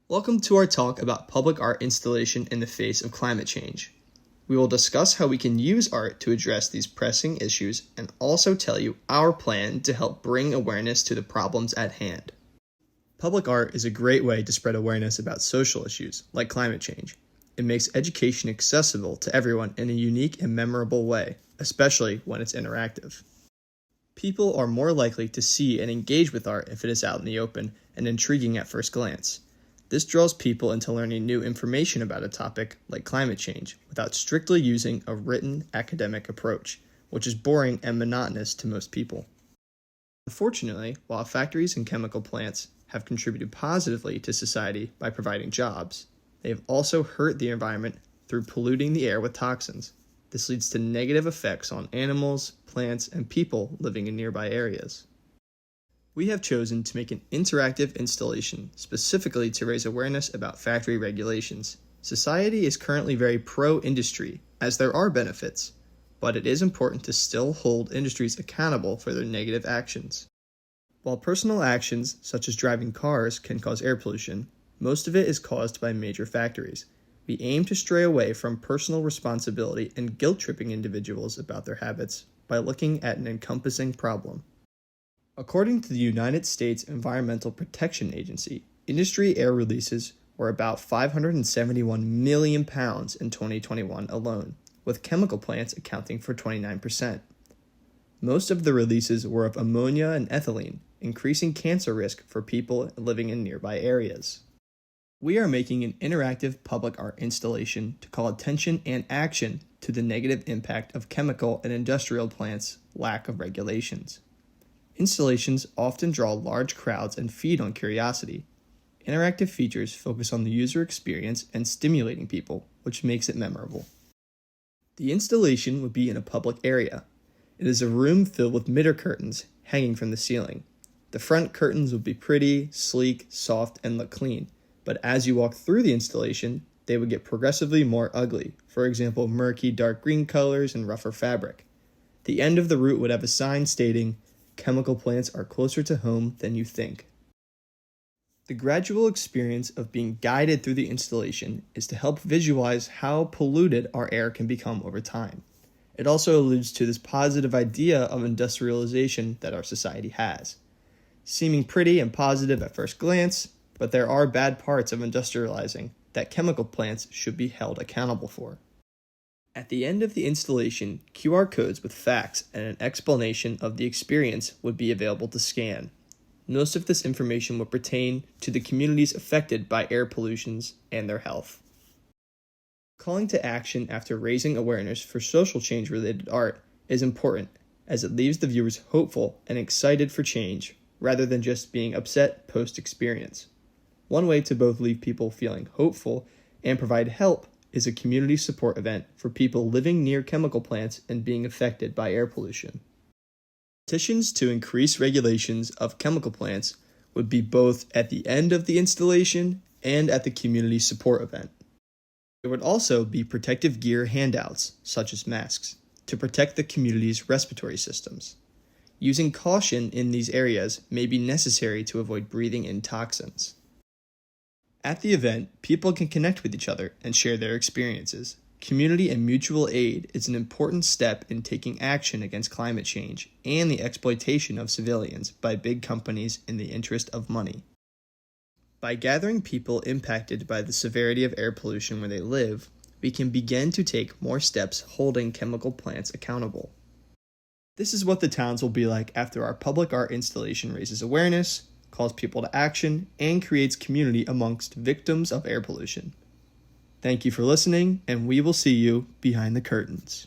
Welcome to our talk about public art installation in the face of climate change. We will discuss how we can use art to address these pressing issues and also tell you our plan to help bring awareness to the problems at hand. Public art is a great way to spread awareness about social issues like climate change. It makes education accessible to everyone in a unique and memorable way, especially when it's interactive. People are more likely to see and engage with art if it is out in the open and intriguing at first glance. This draws people into learning new information about a topic like climate change without strictly using a written academic approach, which is boring and monotonous to most people. Unfortunately, while factories and chemical plants have contributed positively to society by providing jobs, they have also hurt the environment through polluting the air with toxins. This leads to negative effects on animals, plants, and people living in nearby areas. We have chosen to make an interactive installation specifically to raise awareness about factory regulations. Society is currently very pro-industry, as there are benefits, but it is important to still hold industries accountable for their negative actions. While personal actions, such as driving cars, can cause air pollution, most of it is caused by major factories. We aim to stray away from personal responsibility and guilt-tripping individuals about their habits by looking at an encompassing problem. According to the United States Environmental Protection Agency, industry air releases were about 571 million pounds in 2021 alone, with chemical plants accounting for 29%. Most of the releases were of ammonia and ethylene, increasing cancer risk for people living in nearby areas. We are making an interactive public art installation to call attention and action to the negative impact of chemical and industrial plants' lack of regulations. Installations often draw large crowds and feed on curiosity. Interactive features focus on the user experience and stimulating people, which makes it memorable. The installation would be in a public area. It is a room filled with midder curtains hanging from the ceiling. The front curtains would be pretty, sleek, soft, and look clean, but as you walk through the installation, they would get progressively more ugly, for example, murky dark green colors and rougher fabric. The end of the route would have a sign stating, "Chemical plants are closer to home than you think." The gradual experience of being guided through the installation is to help visualize how polluted our air can become over time. It also alludes to this positive idea of industrialization that our society has. Seeming pretty and positive at first glance, but there are bad parts of industrializing that chemical plants should be held accountable for. At the end of the installation, QR codes with facts and an explanation of the experience would be available to scan. Most of this information would pertain to the communities affected by air pollutions and their health. Calling to action after raising awareness for social change-related art is important, as it leaves the viewers hopeful and excited for change, rather than just being upset post-experience. One way to both leave people feeling hopeful and provide help is a community support event for people living near chemical plants and being affected by air pollution. Petitions to increase regulations of chemical plants would be both at the end of the installation and at the community support event. There would also be protective gear handouts, such as masks, to protect the community's respiratory systems. Using caution in these areas may be necessary to avoid breathing in toxins. At the event, people can connect with each other and share their experiences. Community and mutual aid is an important step in taking action against climate change and the exploitation of civilians by big companies in the interest of money. By gathering people impacted by the severity of air pollution where they live, we can begin to take more steps holding chemical plants accountable. This is what the towns will be like after our public art installation raises awareness, calls people to action, and creates community amongst victims of air pollution. Thank you for listening, and we will see you behind the curtains.